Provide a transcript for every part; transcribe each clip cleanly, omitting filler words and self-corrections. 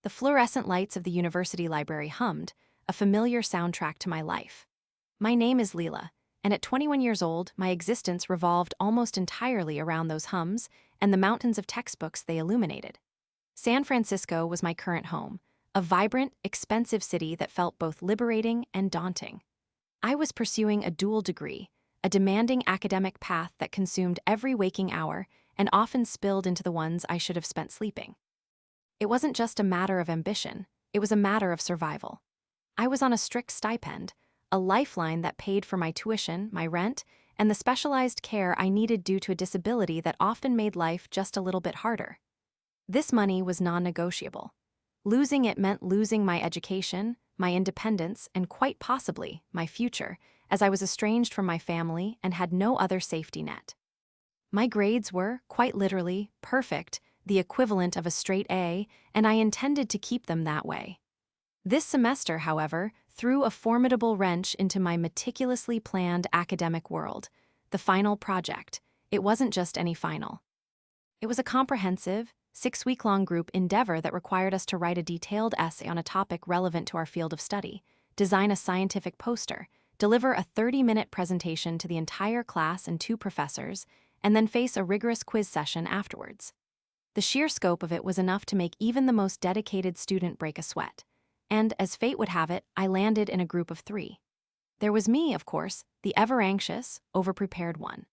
The fluorescent lights of the university library hummed, a familiar soundtrack to my life. My name is Lila, and at 21 years old, my existence revolved almost entirely around those hums and the mountains of textbooks they illuminated. San Francisco was my current home, a vibrant, expensive city that felt both liberating and daunting. I was pursuing a dual degree, a demanding academic path that consumed every waking hour and often spilled into the ones I should have spent sleeping. It wasn't just a matter of ambition, it was a matter of survival. I was on a strict stipend, a lifeline that paid for my tuition, my rent, and the specialized care I needed due to a disability that often made life just a little bit harder. This money was non-negotiable. Losing it meant losing my education, my independence, and quite possibly my future, as I was estranged from my family and had no other safety net. My grades were, quite literally, perfect, the equivalent of a straight A, and I intended to keep them that way. This semester, however, threw a formidable wrench into my meticulously planned academic world. The final project. It wasn't just any final. It was a comprehensive, 6-week-long group endeavor that required us to write a detailed essay on a topic relevant to our field of study, design a scientific poster, deliver a 30-minute presentation to the entire class and 2 professors, and then face a rigorous quiz session afterwards. The sheer scope of it was enough to make even the most dedicated student break a sweat. And, as fate would have it, I landed in a group of 3. There was me, of course, the ever-anxious, over-prepared one.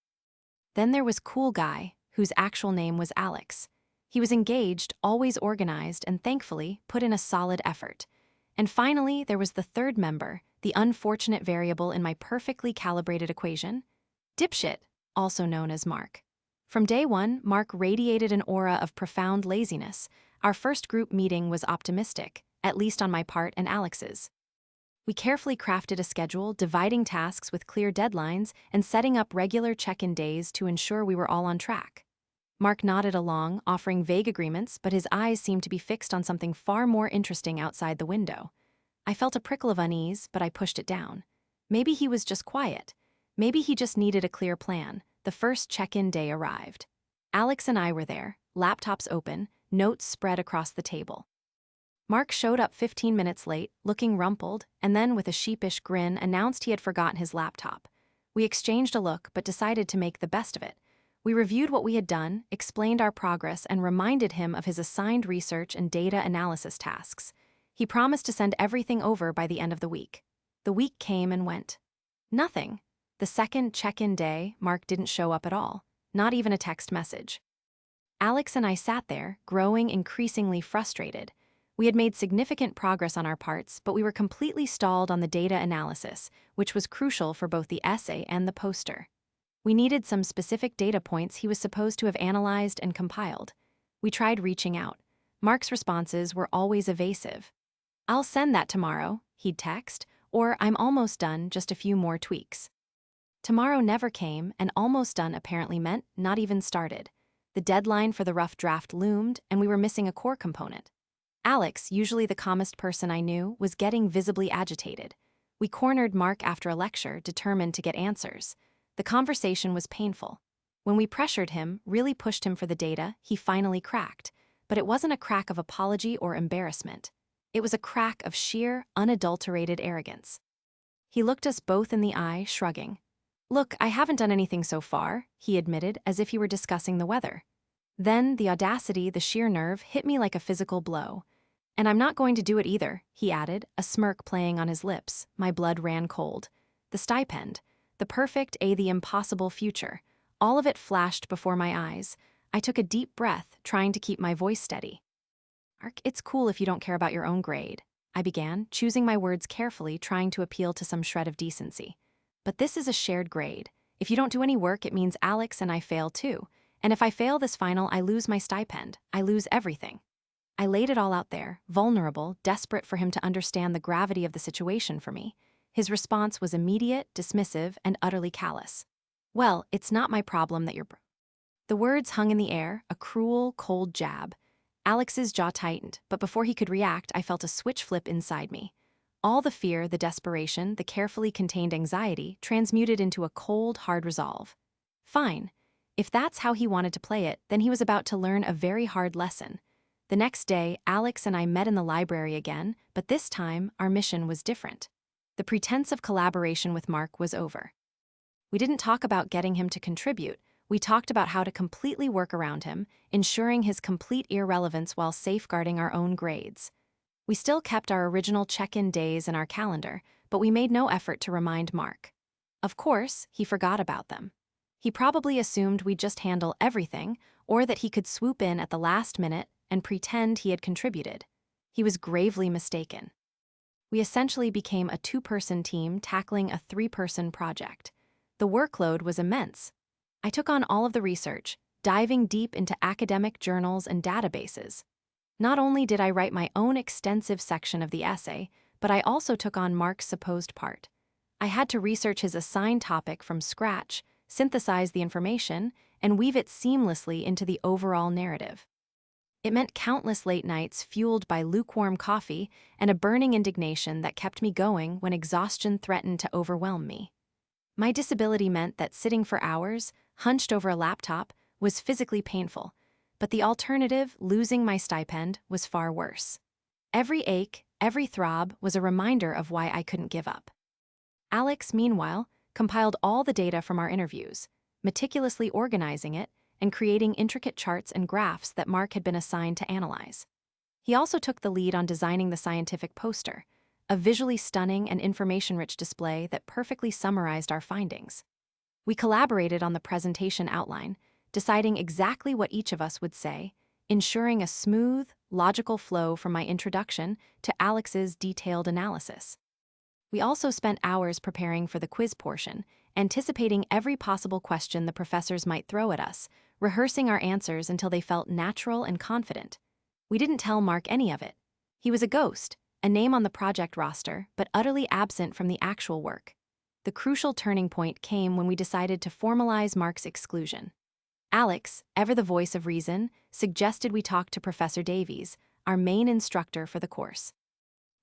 Then there was Cool Guy, whose actual name was Alex. He was engaged, always organized, and thankfully put in a solid effort. And finally, there was the 3rd member, the unfortunate variable in my perfectly calibrated equation, Dipshit, also known as Mark. From day one, Mark radiated an aura of profound laziness. Our first group meeting was optimistic, at least on my part and Alex's. We carefully crafted a schedule, dividing tasks with clear deadlines and setting up regular check-in days to ensure we were all on track. Mark nodded along, offering vague agreements, but his eyes seemed to be fixed on something far more interesting outside the window. I felt a prickle of unease, but I pushed it down. Maybe he was just quiet. Maybe he just needed a clear plan. The first check-in day arrived. Alex and I were there, laptops open, notes spread across the table. Mark showed up 15 minutes late, looking rumpled, and then with a sheepish grin announced he had forgotten his laptop. We exchanged a look but decided to make the best of it. We reviewed what we had done, explained our progress, and reminded him of his assigned research and data analysis tasks. He promised to send everything over by the end of the week. The week came and went. Nothing. The second check-in day, Mark didn't show up at all, not even a text message. Alex and I sat there, growing increasingly frustrated. We had made significant progress on our parts, but we were completely stalled on the data analysis, which was crucial for both the essay and the poster. We needed some specific data points he was supposed to have analyzed and compiled. We tried reaching out. Mark's responses were always evasive. "I'll send that tomorrow," he'd text, or "I'm almost done, just a few more tweaks." Tomorrow never came, and almost done apparently meant not even started. The deadline for the rough draft loomed, and we were missing a core component. Alex, usually the calmest person I knew, was getting visibly agitated. We cornered Mark after a lecture, determined to get answers. The conversation was painful. When we pressured him, really pushed him for the data, he finally cracked. But it wasn't a crack of apology or embarrassment. It was a crack of sheer, unadulterated arrogance. He looked us both in the eye, shrugging. "Look, I haven't done anything so far," he admitted, as if he were discussing the weather. Then the audacity, the sheer nerve, hit me like a physical blow. "And I'm not going to do it either," he added, a smirk playing on his lips. My blood ran cold. The stipend, the perfect, the impossible future, all of it flashed before my eyes. I took a deep breath, trying to keep my voice steady. "Mark, it's cool if you don't care about your own grade," I began, choosing my words carefully, trying to appeal to some shred of decency. "But this is a shared grade. If you don't do any work, it means Alex and I fail too. And if I fail this final, I lose my stipend. I lose everything." I laid it all out there, vulnerable, desperate for him to understand the gravity of the situation for me. His response was immediate, dismissive, and utterly callous. "Well, it's not my problem that you're..." The words hung in the air, a cruel, cold jab. Alex's jaw tightened, but before he could react, I felt a switch flip inside me. All the fear, the desperation, the carefully contained anxiety transmuted into a cold, hard resolve. Fine. If that's how he wanted to play it, then he was about to learn a very hard lesson. The next day, Alex and I met in the library again, but this time, our mission was different. The pretense of collaboration with Mark was over. We didn't talk about getting him to contribute. We talked about how to completely work around him, ensuring his complete irrelevance while safeguarding our own grades. We still kept our original check-in days in our calendar, but we made no effort to remind Mark. Of course, he forgot about them. He probably assumed we'd just handle everything, or that he could swoop in at the last minute and pretend he had contributed. He was gravely mistaken. We essentially became a two-person team tackling a three-person project. The workload was immense. I took on all of the research, diving deep into academic journals and databases. Not only did I write my own extensive section of the essay, but I also took on Mark's supposed part. I had to research his assigned topic from scratch, synthesize the information, and weave it seamlessly into the overall narrative. It meant countless late nights fueled by lukewarm coffee and a burning indignation that kept me going when exhaustion threatened to overwhelm me. My disability meant that sitting for hours, hunched over a laptop, was physically painful, but the alternative, losing my stipend, was far worse. Every ache, every throb was a reminder of why I couldn't give up. Alex, meanwhile, compiled all the data from our interviews, meticulously organizing it and creating intricate charts and graphs that Mark had been assigned to analyze. He also took the lead on designing the scientific poster, a visually stunning and information-rich display that perfectly summarized our findings. We collaborated on the presentation outline, deciding exactly what each of us would say, ensuring a smooth, logical flow from my introduction to Alex's detailed analysis. We also spent hours preparing for the quiz portion, anticipating every possible question the professors might throw at us, rehearsing our answers until they felt natural and confident. We didn't tell Mark any of it. He was a ghost, a name on the project roster, but utterly absent from the actual work. The crucial turning point came when we decided to formalize Mark's exclusion. Alex, ever the voice of reason, suggested we talk to Professor Davies, our main instructor for the course.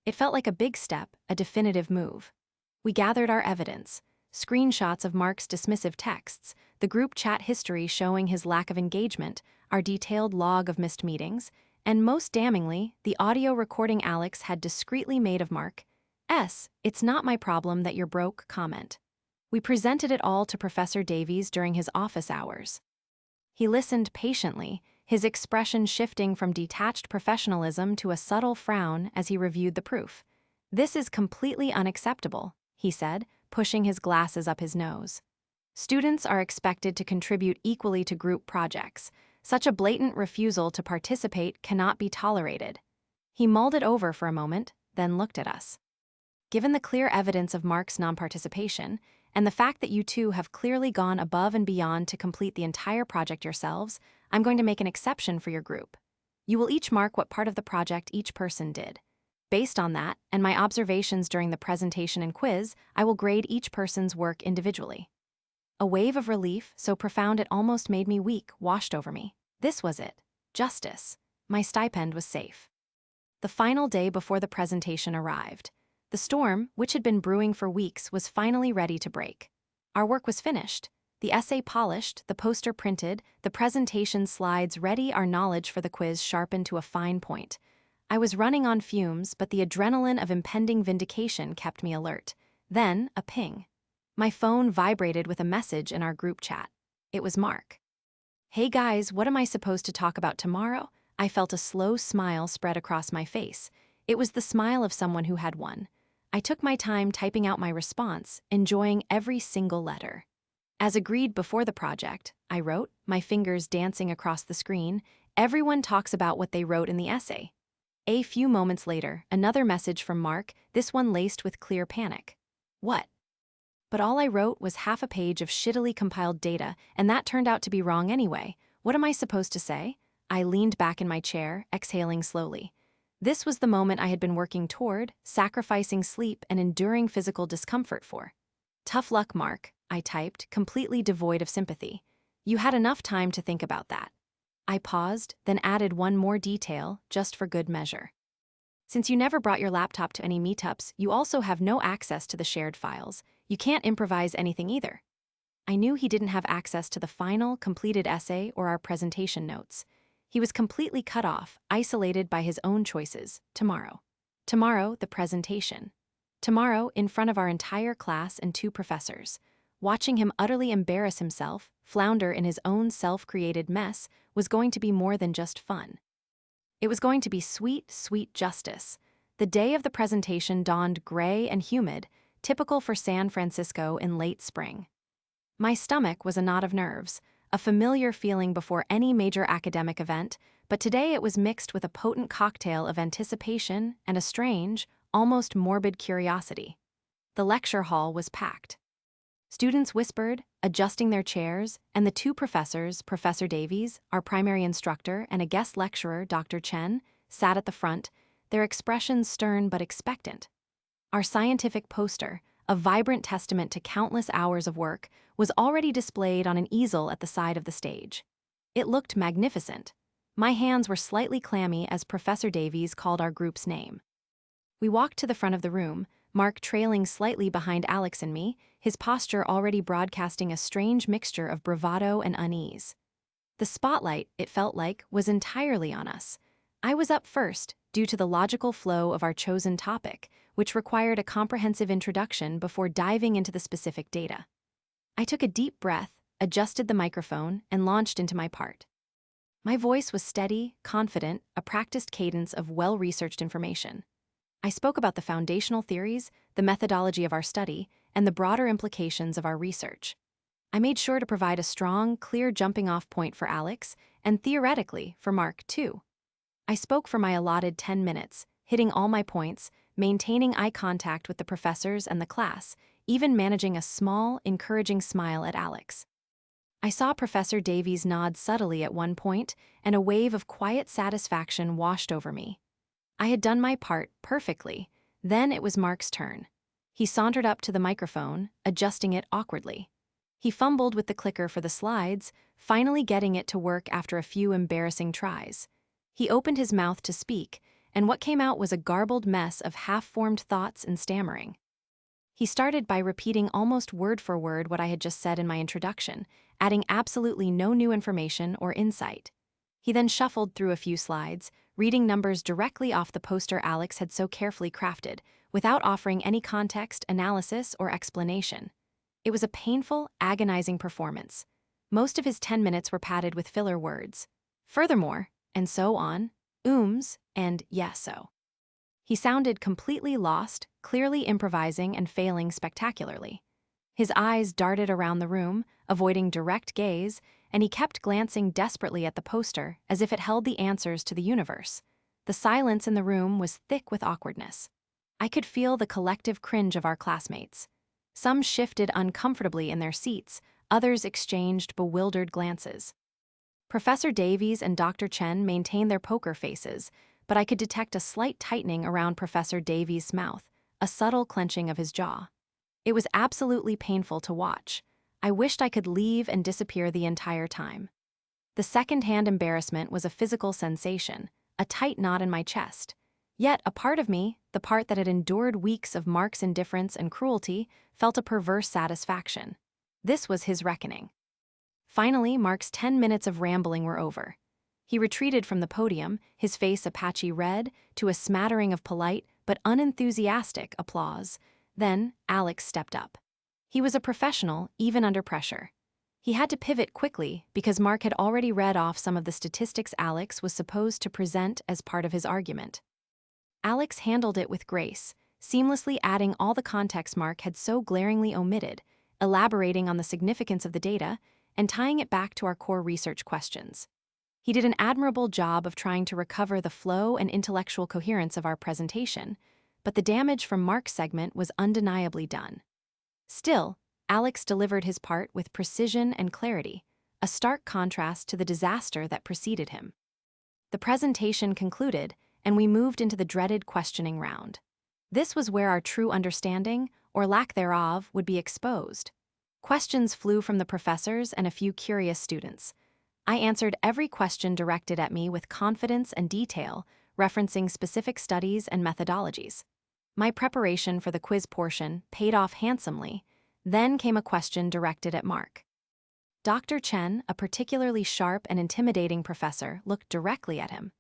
It felt like a big step, a definitive move. We gathered our evidence, screenshots of Mark's dismissive texts, the group chat history showing his lack of engagement, our detailed log of missed meetings, and most damningly, the audio recording Alex had discreetly made of Mark's "It's not my problem that you're broke" comment. We presented it all to Professor Davies during his office hours. He listened patiently, his expression shifting from detached professionalism to a subtle frown as he reviewed the proof. "This is completely unacceptable," he said, pushing his glasses up his nose. "Students are expected to contribute equally to group projects. Such a blatant refusal to participate cannot be tolerated." He mulled it over for a moment, then looked at us. "Given the clear evidence of Mark's non-participation, and the fact that you two have clearly gone above and beyond to complete the entire project yourselves, I'm going to make an exception for your group. You will each mark what part of the project each person did. Based on that, and my observations during the presentation and quiz, I will grade each person's work individually." A wave of relief, so profound it almost made me weak, washed over me. This was it. Justice. My stipend was safe. The final day before the presentation arrived. The storm, which had been brewing for weeks, was finally ready to break. Our work was finished. The essay polished, the poster printed, the presentation slides ready, our knowledge for the quiz sharpened to a fine point. I was running on fumes, but the adrenaline of impending vindication kept me alert. Then, a ping. My phone vibrated with a message in our group chat. It was Mark. "Hey guys, what am I supposed to talk about tomorrow?" I felt a slow smile spread across my face. It was the smile of someone who had won. I took my time typing out my response, enjoying every single letter. As agreed before the project, I wrote, my fingers dancing across the screen, "Everyone talks about what they wrote in the essay." A few moments later, another message from Mark, this one laced with clear panic. "What?" But all I wrote was half a page of shittily compiled data, and that turned out to be wrong anyway. What am I supposed to say? I leaned back in my chair, exhaling slowly. This was the moment I had been working toward, sacrificing sleep and enduring physical discomfort for. "Tough luck, Mark," I typed, completely devoid of sympathy. "You had enough time to think about that." I paused, then added one more detail, just for good measure. "Since you never brought your laptop to any meetups, you also have no access to the shared files. You can't improvise anything either." I knew he didn't have access to the final, completed essay or our presentation notes. He was completely cut off, isolated by his own choices. Tomorrow. Tomorrow, the presentation. Tomorrow, in front of our entire class and 2 professors. Watching him utterly embarrass himself, flounder in his own self-created mess, was going to be more than just fun. It was going to be sweet, sweet justice. The day of the presentation dawned gray and humid, typical for San Francisco in late spring. My stomach was a knot of nerves, a familiar feeling before any major academic event, but today it was mixed with a potent cocktail of anticipation and a strange, almost morbid curiosity. The lecture hall was packed. Students whispered, adjusting their chairs, and the 2 professors, Professor Davies, our primary instructor, and a guest lecturer, Dr. Chen, sat at the front, their expressions stern but expectant. Our scientific poster, a vibrant testament to countless hours of work, was already displayed on an easel at the side of the stage. It looked magnificent. My hands were slightly clammy as Professor Davies called our group's name. We walked to the front of the room, Mark trailing slightly behind Alex and me, his posture already broadcasting a strange mixture of bravado and unease. The spotlight, it felt like, was entirely on us. I was up first, due to the logical flow of our chosen topic, which required a comprehensive introduction before diving into the specific data. I took a deep breath, adjusted the microphone, and launched into my part. My voice was steady, confident, a practiced cadence of well-researched information. I spoke about the foundational theories, the methodology of our study, and the broader implications of our research. I made sure to provide a strong, clear jumping-off point for Alex, and theoretically, for Mark, too. I spoke for my allotted 10 minutes, hitting all my points, maintaining eye contact with the professors and the class, even managing a small, encouraging smile at Alex. I saw Professor Davies nod subtly at one point, and a wave of quiet satisfaction washed over me. I had done my part perfectly. Then it was Mark's turn. He sauntered up to the microphone, adjusting it awkwardly. He fumbled with the clicker for the slides, finally getting it to work after a few embarrassing tries. He opened his mouth to speak, and what came out was a garbled mess of half-formed thoughts and stammering. He started by repeating almost word for word what I had just said in my introduction, adding absolutely no new information or insight. He then shuffled through a few slides, reading numbers directly off the poster Alex had so carefully crafted, without offering any context, analysis, or explanation. It was a painful, agonizing performance. Most of his 10 minutes were padded with filler words. Furthermore, and so on, and yes so. He sounded completely lost, clearly improvising and failing spectacularly. His eyes darted around the room, avoiding direct gaze, and he kept glancing desperately at the poster as if it held the answers to the universe. The silence in the room was thick with awkwardness. I could feel the collective cringe of our classmates. Some shifted uncomfortably in their seats, others exchanged bewildered glances. Professor Davies and Dr. Chen maintained their poker faces, but I could detect a slight tightening around Professor Davies' mouth, a subtle clenching of his jaw. It was absolutely painful to watch. I wished I could leave and disappear the entire time. The second-hand embarrassment was a physical sensation, a tight knot in my chest. Yet a part of me, the part that had endured weeks of Mark's indifference and cruelty, felt a perverse satisfaction. This was his reckoning. Finally, Mark's 10 minutes of rambling were over. He retreated from the podium, his face a patchy red, to a smattering of polite but unenthusiastic applause. Then, Alex stepped up. He was a professional, even under pressure. He had to pivot quickly because Mark had already read off some of the statistics Alex was supposed to present as part of his argument. Alex handled it with grace, seamlessly adding all the context Mark had so glaringly omitted, elaborating on the significance of the data, and tying it back to our core research questions. He did an admirable job of trying to recover the flow and intellectual coherence of our presentation, but the damage from Mark's segment was undeniably done. Still, Alex delivered his part with precision and clarity, a stark contrast to the disaster that preceded him. The presentation concluded, and we moved into the dreaded questioning round. This was where our true understanding, or lack thereof, would be exposed. Questions flew from the professors and a few curious students. I answered every question directed at me with confidence and detail, referencing specific studies and methodologies. My preparation for the quiz portion paid off handsomely. Then came a question directed at Mark. Dr. Chen, a particularly sharp and intimidating professor, looked directly at him.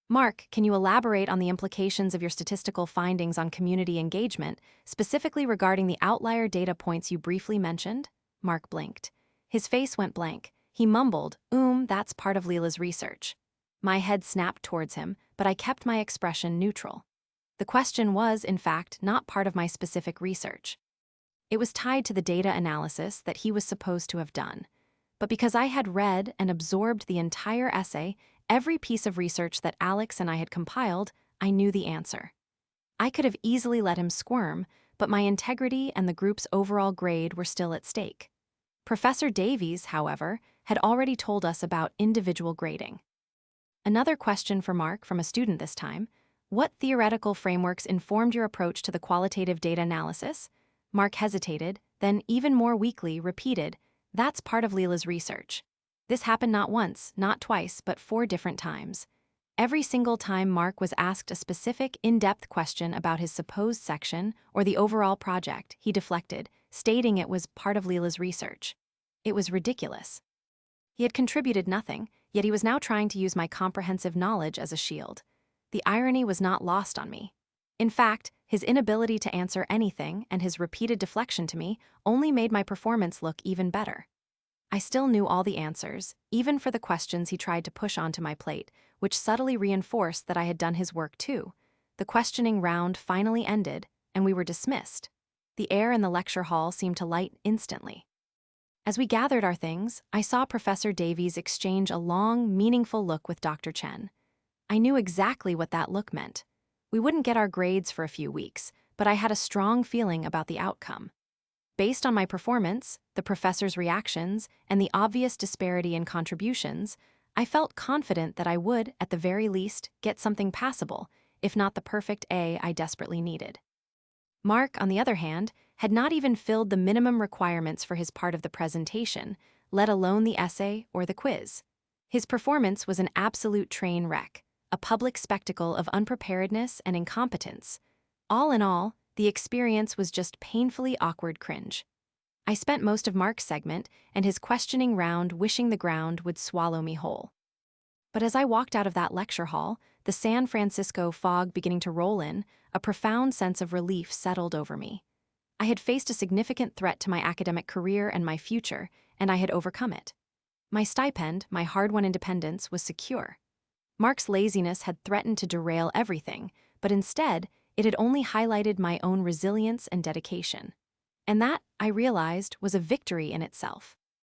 Mark, can you elaborate on the implications of your statistical findings on community engagement, specifically regarding the outlier data points you briefly mentioned? Mark blinked. His face went blank. He mumbled, that's part of Lila's research. My head snapped towards him, but I kept my expression neutral. The question was, in fact, not part of my specific research. It was tied to the data analysis that he was supposed to have done. But because I had read and absorbed the entire essay, every piece of research that Alex and I had compiled, I knew the answer. I could have easily let him squirm, but my integrity and the group's overall grade were still at stake. Professor Davies, however, had already told us about individual grading. Another question for Mark from a student this time: what theoretical frameworks informed your approach to the qualitative data analysis? Mark hesitated, then even more weakly repeated, that's part of Lila's research. This happened not once, not twice, but 4 different times. Every single time Mark was asked a specific, in-depth question about his supposed section or the overall project, he deflected, stating it was part of Lila's research. It was ridiculous. He had contributed nothing, yet he was now trying to use my comprehensive knowledge as a shield. The irony was not lost on me. In fact, his inability to answer anything and his repeated deflection to me only made my performance look even better. I still knew all the answers, even for the questions he tried to push onto my plate, which subtly reinforced that I had done his work too. The questioning round finally ended, and we were dismissed. The air in the lecture hall seemed to light instantly. As we gathered our things, I saw Professor Davies exchange a long, meaningful look with Dr. Chen. I knew exactly what that look meant. We wouldn't get our grades for a few weeks, but I had a strong feeling about the outcome. Based on my performance, the professor's reactions, and the obvious disparity in contributions, I felt confident that I would, at the very least, get something passable, if not the perfect A I desperately needed. Mark, on the other hand, had not even filled the minimum requirements for his part of the presentation, let alone the essay or the quiz. His performance was an absolute train wreck, a public spectacle of unpreparedness and incompetence. All in all, the experience was just painfully awkward cringe. I spent most of Mark's segment and his questioning round wishing the ground would swallow me whole. But as I walked out of that lecture hall, the San Francisco fog beginning to roll in, a profound sense of relief settled over me. I had faced a significant threat to my academic career and my future, and I had overcome it. My stipend, my hard-won independence, was secure. Mark's laziness had threatened to derail everything, but instead, it had only highlighted my own resilience and dedication. And that, I realized, was a victory in itself.